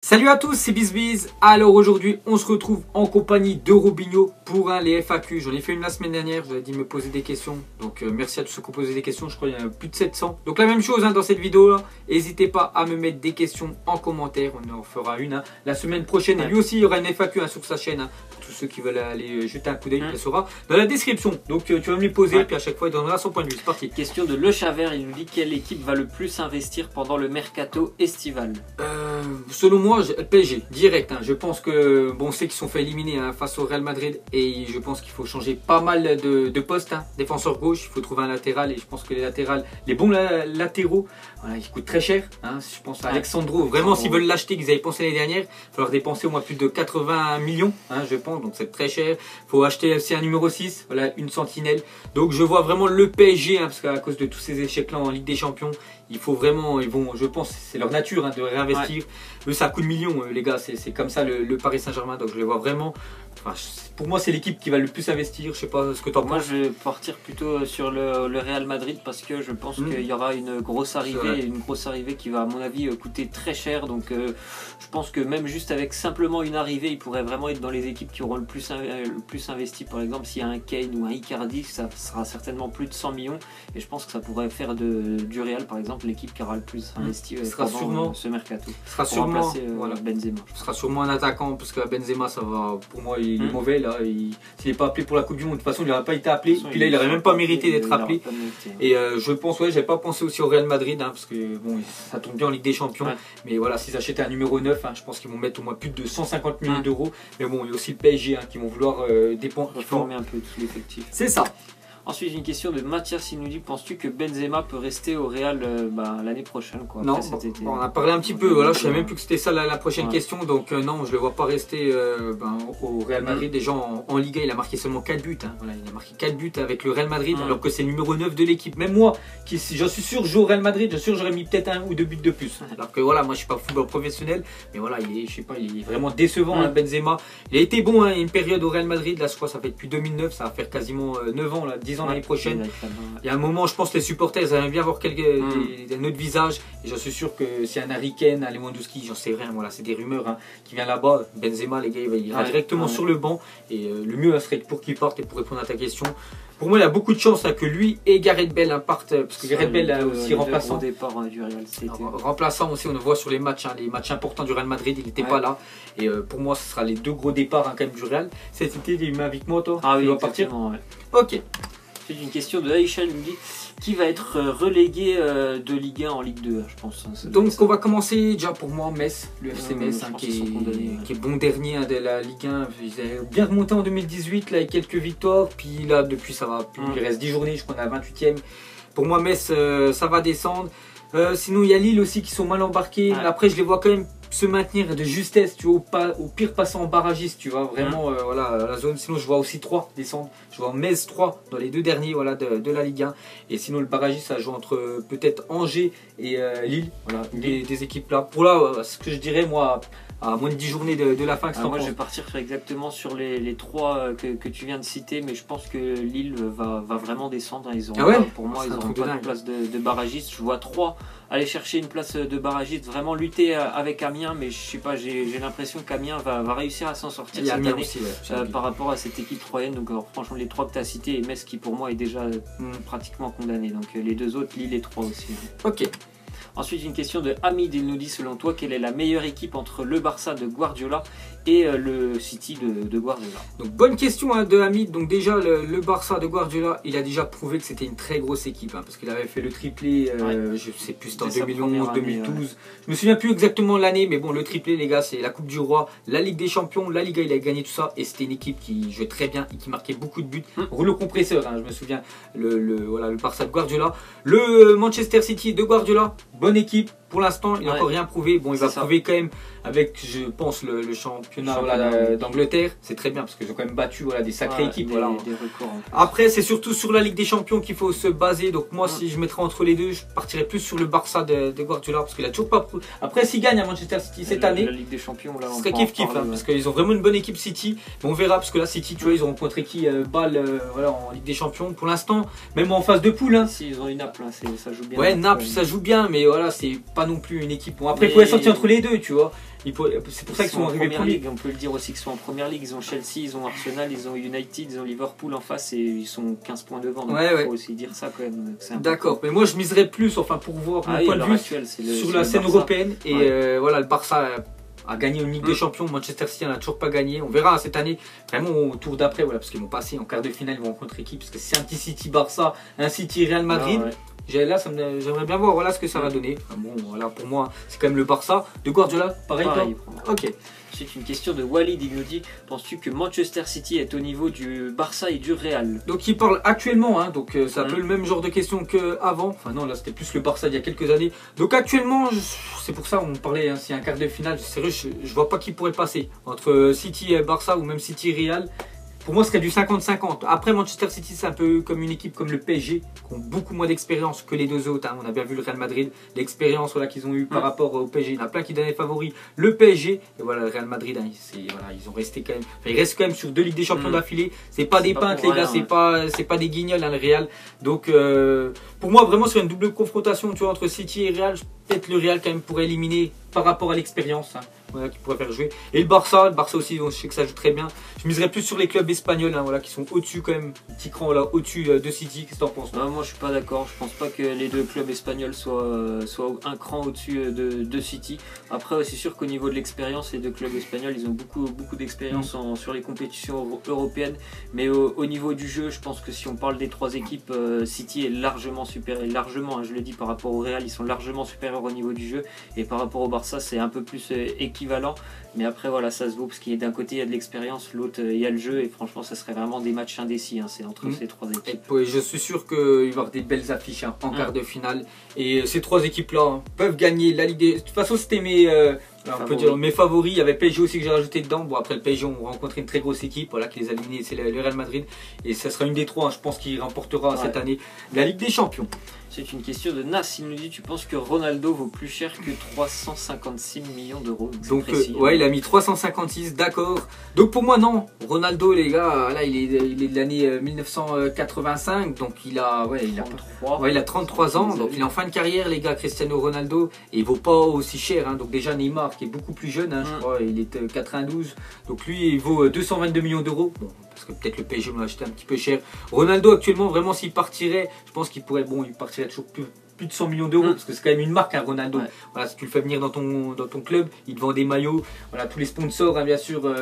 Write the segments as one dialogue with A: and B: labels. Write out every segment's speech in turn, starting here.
A: Salut à tous, c'est BizBiz. Alors aujourd'hui, on se retrouve en compagnie de Robinho pour les FAQ. J'en ai fait une la semaine dernière, vous avez dit de me poser des questions. Donc merci à tous ceux qui ont posé des questions, je crois qu'il y en a plus de 700. Donc la même chose dans cette vidéo là, n'hésitez pas à me mettre des questions en commentaire, on en fera une la semaine prochaine. Et lui aussi, il y aura une FAQ sur sa chaîne. Pour tous ceux qui veulent aller jeter un coup d'œil, elle sera dans la description. Donc tu vas me les poser, puis à chaque fois il donnera son point de vue. C'est parti.
B: Question de Le Chavert, il nous dit quelle équipe va le plus investir pendant le mercato estival.
A: Selon moi, le PSG, direct. Je pense que, bon, on sait qu'ils sont fait éliminer face au Real Madrid et je pense qu'il faut changer pas mal de postes. Défenseur gauche, il faut trouver un latéral et je pense que les bons latéraux, voilà, ils coûtent très cher. Je pense à Alexandro, vraiment, s'ils veulent l'acheter, qu'ils avaient pensé l'année dernière, il va falloir dépenser au moins plus de 80 millions, je pense, donc c'est très cher. Il faut acheter aussi un numéro 6, voilà, une sentinelle. Donc je vois vraiment le PSG, parce qu'à cause de tous ces échecs-là en Ligue des Champions, il faut vraiment, je pense, c'est leur nature de réinvestir. Eux, ça coûte millions, les gars, c'est comme ça le Paris Saint-Germain, donc je les vois vraiment. Enfin, pour moi, c'est l'équipe qui va le plus investir. Je sais pas ce que tu en penses.
B: Moi, je vais partir plutôt sur le Real Madrid parce que je pense qu'il y aura une grosse arrivée, qui va, à mon avis, coûter très cher. Donc, je pense que même juste avec simplement une arrivée, il pourrait vraiment être dans les équipes qui auront le plus investi. Par exemple, s'il y a un Kane ou un Icardi, ça sera certainement plus de 100 millions. Et je pense que ça pourrait faire du Real, par exemple, l'équipe qui aura le plus investi pendant ce mercato.
A: Ce sera sûrement
B: Benzema.
A: Ce sera sûrement un attaquant parce que Benzema, ça va, pour moi, il est mauvais là. S'il n'est pas appelé pour la Coupe du Monde, de toute façon, il n'aurait pas été appelé. Puis là, il n'aurait même pas mérité d'être appelé. Et je pense, j'avais pas pensé aussi au Real Madrid parce que bon, ça tombe bien en Ligue des Champions. Mais voilà, s'ils achetaient un numéro 9, je pense qu'ils vont mettre au moins plus de 150 millions d'euros. Mais bon, il y a aussi le PSG qui vont vouloir
B: reformer un peu tout l'effectif.
A: C'est ça.
B: Ensuite, une question de Mathias, il nous dit, penses-tu que Benzema peut rester au Real l'année prochaine
A: Non, on a parlé un petit peu, voilà, je ne savais même plus que c'était ça la prochaine question, donc non, je ne le vois pas rester au Real Madrid. Déjà en Liga, il a marqué seulement 4 buts, voilà, il a marqué 4 buts avec le Real Madrid, alors que c'est le numéro 9 de l'équipe. Même moi, j'en suis sûr, je joue au Real Madrid, j'aurais mis peut-être 1 ou 2 buts de plus. Alors que voilà, moi je ne suis pas football professionnel, mais voilà, il est vraiment décevant, Benzema. Il a été bon une période au Real Madrid, là je crois que ça fait depuis 2009, ça va faire quasiment 9 ans, 10 ans l'année prochaine. Il y a un moment, je pense que les supporters ils aimeraient bien voir un autre visage. Et j'en suis sûr que si un Harry Kane, un Lewandowski, j'en sais rien, voilà, c'est des rumeurs qui viennent là-bas. Benzema, les gars, il ira directement sur le banc. Et le mieux serait pour qu'il parte. Et pour répondre à ta question, pour moi, il y a beaucoup de chance que lui et Gareth Bale partent. Parce que Gareth Bale a aussi remplaçant.
B: Du Real,
A: remplaçant aussi, on le voit sur les matchs importants du Real Madrid, il n'était pas là. Et pour moi, ce sera les deux gros départs quand même du Real. Cet été, il m'a avec moi, toi.
B: Oui,
A: il va partir. Ok.
B: Une question de Aïcha, il nous dit qui va être relégué de Ligue 1 en Ligue 2, je pense.
A: Donc on va commencer déjà pour moi Metz, le FC Metz qui est bon dernier de la Ligue 1. Ils avaient bien remonté en 2018 là, avec quelques victoires, puis là depuis ça va, il reste 10 journées, je crois qu'on est à 28e. Pour moi Metz ça va descendre. Sinon il y a Lille aussi qui sont mal embarqués. Après je les vois quand même se maintenir de justesse, tu vois, au pire passer en barragiste, tu vois, vraiment voilà, la zone. Sinon je vois aussi 3 descendre, je vois Metz 3 dans les deux derniers voilà, de la Ligue 1. Et sinon le barragiste ça joue entre peut-être Angers et Lille, voilà, des équipes là. Pour là, ce que je dirais moi, à moins de 10 journées de la fin.
B: Moi je vais partir exactement sur les 3 que tu viens de citer, mais je pense que Lille va vraiment descendre. Ils auront pour moi ils n'auront pas de place de barragiste. Je vois 3 aller chercher une place de barragiste, vraiment lutter avec Amiens, mais je sais pas, j'ai l'impression qu'Amiens va réussir à s'en sortir cette année aussi, par rapport à cette équipe troyenne. Donc franchement les 3 que tu as cités et Metz qui pour moi est déjà pratiquement condamné, donc les 2 autres, Lille et 3 aussi.
A: Ok.
B: Ensuite, une question de Hamid, il nous dit selon toi, quelle est la meilleure équipe entre le Barça de Guardiola et le City de Guardiola? Donc
A: bonne question de Hamid. Donc déjà le Barça de Guardiola, il a déjà prouvé que c'était une très grosse équipe parce qu'il avait fait le triplé, je sais plus, c'était en 2011, 2012. Je me souviens plus exactement l'année, mais bon, le triplé les gars, c'est la Coupe du Roi, la Ligue des Champions, la Liga, il a gagné tout ça et c'était une équipe qui jouait très bien et qui marquait beaucoup de buts. Rouleau compresseur, je me souviens, le Barça de Guardiola. Le Manchester City de Guardiola, bonne équipe. Pour l'instant, il n'a encore rien prouvé. Bon, il va prouver quand même avec, je pense, le championnat d'Angleterre. C'est très bien parce qu'ils ont quand même battu des sacrées équipes. Des records, après, c'est surtout sur la Ligue des Champions qu'il faut se baser. Donc moi, si je mettrais entre les deux, je partirais plus sur le Barça de Guardiola parce qu'il a toujours pas prouvé. Après, s'il gagne à Manchester City cette année,
B: la Ligue des Champions, là,
A: ce serait kiff-kiff parce qu'ils ont vraiment une bonne équipe City. Mais on verra parce que là, City, tu vois, ils ont rencontré qui Bâle en Ligue des Champions. Pour l'instant, même en phase de poule.
B: Si, ils ont une Naples, ça joue bien.
A: Ouais, Naples, ça joue bien, mais voilà, c'est pas non plus une équipe. Bon, après, il faut être sorti entre les deux, tu vois. C'est pour ça qu'ils sont arrivés premiers.
B: On peut le dire aussi qu'ils sont en première ligue. Ils ont Chelsea, ils ont Arsenal, ils ont United, ils ont Liverpool en face et ils sont 15 points devant. Donc il faut aussi dire ça quand même.
A: D'accord, mais moi je miserais plus, enfin pour voir mon point de vue sur la scène européenne. Et voilà, le Barça a gagné une Ligue des Champions. Manchester City n'a toujours pas gagné. On verra cette année, vraiment au tour d'après, voilà, parce qu'ils vont passer en quart de finale, ils vont rencontrer équipe. Parce que c'est un petit City-Barça, un City-Real Madrid. Là, j'aimerais bien voir voilà ce que ça va donner. Enfin, bon, voilà, pour moi, c'est quand même le Barça de Guardiola. Pareil. Ok.
B: C'est une question de Walid. Il nous dit: penses-tu que Manchester City est au niveau du Barça et du Real?
A: Donc, il parle actuellement. Hein, donc, c'est un peu le même genre de question qu'avant. Enfin, non, là, c'était plus le Barça il y a quelques années. Donc, actuellement, c'est pour ça on parlait. Hein, c'est un quart de finale. Sérieux, je vois pas qui pourrait passer entre City et Barça ou même City et Real. Pour moi, ce serait du 50-50. Après, Manchester City, c'est un peu comme une équipe comme le PSG, qui ont beaucoup moins d'expérience que les deux autres. Hein. On a bien vu le Real Madrid, l'expérience qu'ils ont eu par rapport au PSG. Il y en a plein qui donnaient favoris. Le PSG, et voilà, le Real Madrid, hein, ils ont resté quand même. Enfin, ils restent quand même sur 2 Ligues des Champions d'affilée. C'est pas des peintres, les gars, c'est pas des guignols, hein, le Real. Donc, pour moi, vraiment, sur une double confrontation, tu vois, entre City et Real, peut-être le Real quand même pourrait éliminer par rapport à l'expérience. Hein. Voilà, qui pourrait faire jouer. Et le Barça aussi, donc, je sais que ça joue très bien. Je miserais plus sur les clubs espagnols, hein, voilà, qui sont au-dessus quand même, un petit cran là, au-dessus de City. Qu'est-ce que t'en penses?
B: Moi, je suis pas d'accord. Je pense pas que les deux clubs espagnols soient un cran au-dessus de City. Après, c'est sûr qu'au niveau de l'expérience, les deux clubs espagnols, ils ont beaucoup d'expérience sur les compétitions européennes. Mais au niveau du jeu, je pense que si on parle des 3 équipes, City est largement supérieur. Largement, hein, je le dis par rapport au Real, ils sont largement supérieurs au niveau du jeu. Et par rapport au Barça, c'est un peu plus équivalent. Mais après, voilà, ça se vaut parce qu'il y a d'un côté, il y a de l'expérience, l'autre, il y a le jeu. Et franchement, ça serait vraiment des matchs indécis. Hein, c'est entre ces 3 équipes.
A: Et je suis sûr qu'il va y avoir des belles affiches en quart de finale. Et ces 3 équipes-là peuvent gagner la Ligue des... De toute façon, c'était on peut dire mes favoris. Il y avait PSG aussi que j'ai rajouté dedans. Bon, après le PSG, on rencontré une très grosse équipe, voilà, qui les a alignés, c'est le Real Madrid. Et ça sera une des 3, hein, je pense, qui remportera cette année la Ligue des Champions.
B: C'est une question de Nas. Il nous dit: tu penses que Ronaldo vaut plus cher que 356 millions d'euros?
A: Donc, il a mis 356, d'accord. Donc, pour moi, non. Ronaldo, les gars, là, il est de l'année 1985. Donc, il a 33 ans. Donc, il est en fin de carrière, les gars, Cristiano Ronaldo. Et il vaut pas aussi cher. Hein. Donc, déjà, Neymar, qui est beaucoup plus jeune, hein, je crois, il est 92. Donc, lui, il vaut 222 millions d'euros. Bon, parce que peut-être le PSG l'a acheté un petit peu cher. Ronaldo, actuellement, vraiment, s'il partirait, je pense qu'il pourrait, il partirait toujours plus de 100 millions d'euros, parce que c'est quand même une marque, hein, Ronaldo. Voilà, si tu le fais venir dans ton club, il te vend des maillots. Voilà, tous les sponsors, hein, bien sûr,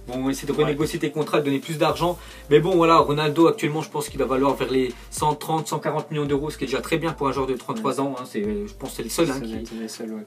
A: vont essayer de renégocier tes contrats, de donner plus d'argent. Mais bon, voilà, Ronaldo, actuellement, je pense qu'il va valoir vers les 130, 140 millions d'euros, ce qui est déjà très bien pour un joueur de 33 ans. Hein, je pense que c'est le seul. Hein,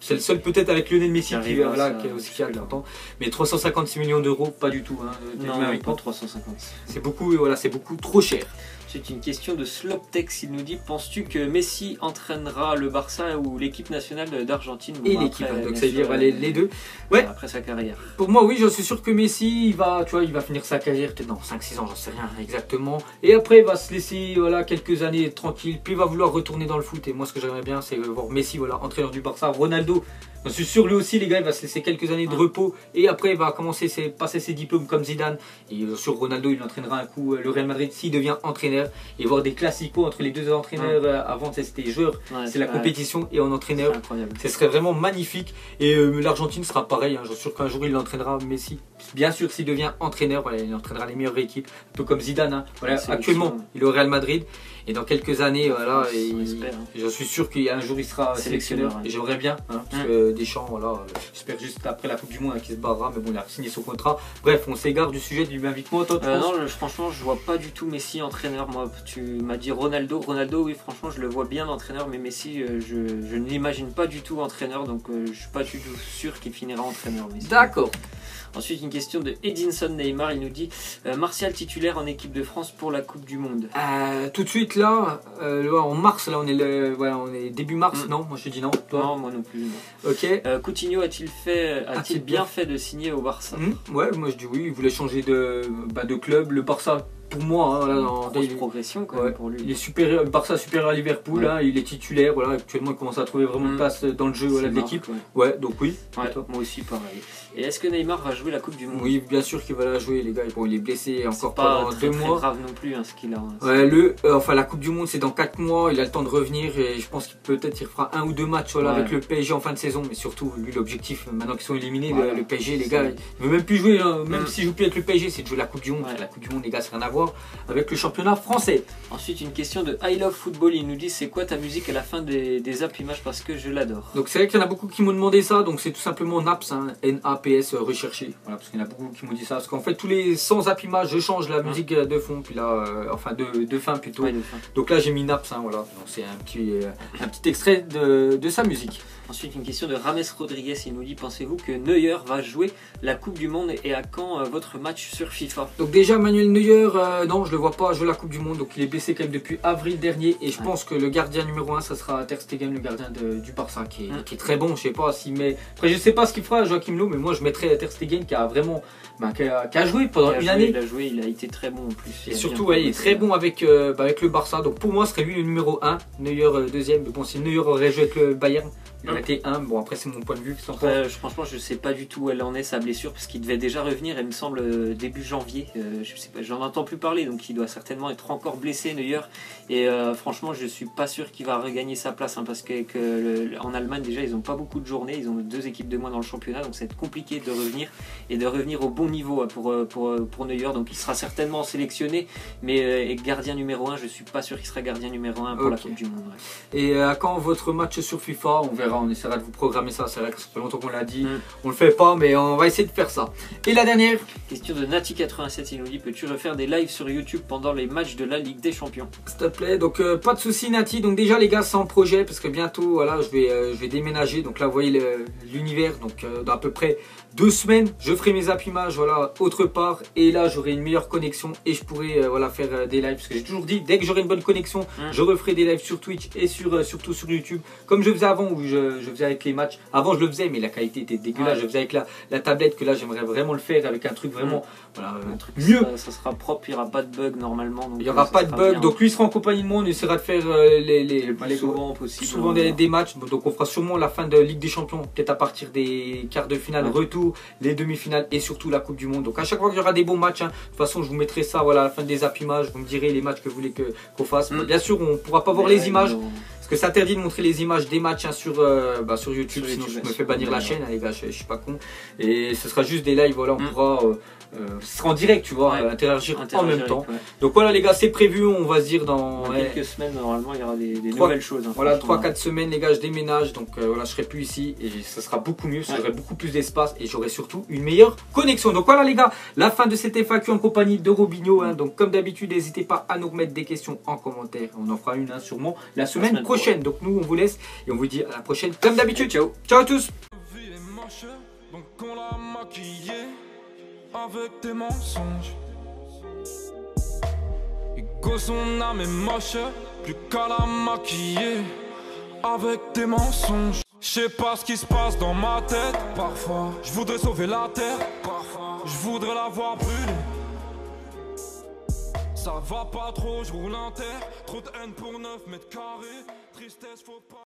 A: c'est le seul, peut-être avec Lionel Messi, qui a 30 ans. Mais 356 millions d'euros, pas du tout. Hein,
B: non, pas 350.
A: C'est beaucoup, voilà, c'est beaucoup trop cher.
B: C'est une question de Sloptex. Il nous dit: penses-tu que Messi entraînera le Barça ou l'équipe nationale d'Argentine?
A: Et l'équipe, donc ça veut dire les deux. Ouais.
B: Après sa carrière.
A: Pour moi, oui, je suis sûr que Messi, il va finir sa carrière peut-être dans 5-6 ans, j'en sais rien exactement. Et après, il va se laisser quelques années tranquille. Puis il va vouloir retourner dans le foot. Et moi, ce que j'aimerais bien, c'est voir Messi, entraîneur du Barça. Ronaldo, je suis sûr, lui aussi, les gars, il va se laisser quelques années de repos. Et après, il va commencer passer ses diplômes comme Zidane. Et sur Ronaldo, il entraînera un coup le Real Madrid s'il devient entraîneur. Et voir des classicos entre les deux entraîneurs. Avant, c'était joueur, c'est la compétition, et en entraîneur. Ce serait vraiment magnifique. Et l'Argentine sera pareil. Hein. Je suis sûr qu'un jour, il entraînera Messi. Bien sûr, s'il devient entraîneur, il entraînera les meilleures équipes. Un peu comme Zidane. Hein. Voilà, actuellement, il est au Real Madrid. Et dans quelques années, je suis sûr qu'un jour il sera sélectionneur. Et j'aimerais bien, hein, parce que Deschamps, j'espère juste après la Coupe du Monde qu'il se barrera, mais bon, il a signé son contrat. Bref, on s'égare du sujet du invite-moi, toi.
B: Non, franchement, je vois pas du tout Messi entraîneur. Moi, tu m'as dit Ronaldo. Ronaldo, oui, franchement, je le vois bien entraîneur, mais Messi, je ne l'imagine pas du tout entraîneur, donc je suis pas du tout sûr qu'il finira entraîneur.
A: D'accord.
B: Ensuite, une question de Edinson Neymar. Il nous dit: Martial titulaire en équipe de France pour la Coupe du Monde?
A: Tout de suite là, en mars, là on est début mars. Non, moi je dis non. Toi?
B: Non, moi non plus. Non.
A: Ok.
B: Coutinho a-t-il bien fait de signer au Barça?
A: Ouais, moi je dis oui. Il voulait changer de club. Le Barça, pour moi. Hein,
B: grosse progression quand même pour lui.
A: Il est supérieur, Barça supérieur à Liverpool, hein, il est titulaire. Voilà, actuellement, il commence à trouver vraiment de place dans le jeu de l'équipe. Ouais, donc oui.
B: Moi aussi, pareil. Et est-ce que Neymar va jouer la Coupe du Monde?
A: Oui, bien sûr qu'il va la jouer, les gars. Bon, il est blessé encore
B: pas
A: pendant 2 mois.
B: C'est grave non plus hein, ce qu'il a.
A: Enfin, la Coupe du Monde, c'est dans 4 mois. Il a le temps de revenir et je pense qu'il peut-être il fera 1 ou 2 matchs avec le PSG en fin de saison. Mais surtout, lui, l'objectif, maintenant qu'ils sont éliminés, le PSG, les gars, il ne veut même plus jouer. Hein, même s'il joue plus avec le PSG, c'est de jouer la Coupe du Monde. La Coupe du Monde, les gars, ça n'a rien à voir avec le championnat français.
B: Ensuite, une question de I Love Football. Il nous dit c'est quoi ta musique à la fin des apps images parce que je l'adore.
A: Donc, c'est vrai qu'il y en a beaucoup qui m'ont demandé ça. Donc, c'est tout simplement Naps, hein, N-A-P-S, recherché. Voilà, parce qu'il y en a beaucoup qui m'ont dit ça. Parce qu'en fait, tous les 100 apps images, je change la musique de fond. Puis là, enfin, de fin plutôt. Donc là, j'ai mis Naps, hein, voilà. Donc, c'est un petit extrait de sa musique.
B: Ensuite, une question de Rames Rodriguez. Il nous dit pensez-vous que Neuer va jouer la Coupe du Monde et à quand votre match sur FIFA?
A: Donc déjà Manuel Neuer, non je le vois pas jouer la Coupe du Monde, donc il est blessé quand même depuis avril dernier et je pense que le gardien numéro 1 ça sera Ter Stegen, le gardien du Barça qui est très bon. Je sais pas s'il met, après je sais pas ce qu'il fera Joachim Löw, mais moi je mettrais Ter Stegen qui a vraiment qui a joué pendant une année.
B: Il a joué, il a été très bon en plus.
A: Et surtout il est très bon avec le Barça, donc pour moi ce serait lui le numéro 1, Neuer deuxième, mais bon si Neuer aurait joué avec le Bayern il aurait été 1, bon après c'est mon point de vue.
B: Franchement je sais pas du tout où elle en est sa blessure parce qu'il devait déjà revenir il me semble début janvier, je sais pas, j'en entends plus parler donc il doit certainement être encore blessé Neuer et franchement je suis pas sûr qu'il va regagner sa place hein, parce qu'en Allemagne déjà ils ont pas beaucoup de journées, ils ont 2 équipes de moins dans le championnat donc c'est compliqué de revenir et de revenir au bon niveau pour Neuer, donc il sera certainement sélectionné mais gardien numéro 1 je suis pas sûr qu'il sera gardien numéro 1 pour la Coupe du Monde.
A: Et à quand votre match sur FIFA? On verra, on essaiera de vous programmer ça, c'est vrai que ça fait longtemps qu'on l'a dit, on le fait pas mais on va essayer de faire ça. Et la dernière
B: question de Nati87, il nous dit peux-tu refaire des lives sur YouTube pendant les matchs de la Ligue des Champions?
A: S'il te plaît, donc pas de soucis Nati, donc déjà les gars c'est en projet parce que bientôt voilà je vais déménager, donc là vous voyez l'univers, donc dans à peu près 2 semaines je ferai mes apps images voilà autre part et là j'aurai une meilleure connexion et je pourrai voilà faire des lives parce que j'ai toujours dit dès que j'aurai une bonne connexion je referai des lives sur Twitch et surtout sur YouTube comme je faisais avant où je faisais avec les matchs. Avant je le faisais mais la qualité était dégueulasse, je faisais avec la tablette, que là j'aimerais vraiment le faire avec un truc vraiment voilà,
B: un truc
A: mieux.
B: Ça sera propre, il n'y aura pas de bug normalement. Donc
A: il n'y aura pas de bug, donc lui il sera en compagnie de moi, on essaiera de faire souvent des matchs, donc on fera sûrement la fin de Ligue des Champions, peut-être à partir des quarts de finale, retour, les demi-finales et surtout la Coupe du Monde. Donc à chaque fois qu'il y aura des bons matchs, hein, de toute façon je vous mettrai ça voilà, à la fin des apps images, vous me direz les matchs que vous voulez qu'on fasse. Bien sûr on ne pourra pas voir les images. Parce que c'est interdit de montrer les images des matchs hein, sur YouTube, sinon je me fais bannir la chaîne, hein, les gars, je suis pas con. Et ce sera juste des lives, voilà, on pourra, ce sera en direct, tu vois, interagir en même temps. Donc voilà les gars, c'est prévu, on va se dire dans
B: quelques semaines, normalement il y aura des nouvelles choses. Hein,
A: voilà, 3-4 semaines les gars, je déménage, donc voilà, je serai plus ici et ça sera beaucoup mieux, j'aurai beaucoup plus d'espace et j'aurai surtout une meilleure connexion. Donc voilà les gars, la fin de cette FAQ en compagnie de Robinho, hein, donc comme d'habitude, n'hésitez pas à nous remettre des questions en commentaire, on en fera une hein, sûrement la semaine prochaine. Donc nous on vous laisse et on vous dit à la prochaine comme d'habitude. Ciao. Ciao à tous.
C: Donc on l'a maquillé avec des mensonges. Ego son âme est moche, plus qu'à la maquiller avec des mensonges. Je sais pas ce qui se passe dans ma tête. Parfois je voudrais sauver la terre, parfois je voudrais la voir brûler. Ça va pas trop, je roule en terre. Trop de haine pour 9 mètres carrés. Tristesse, faut pas.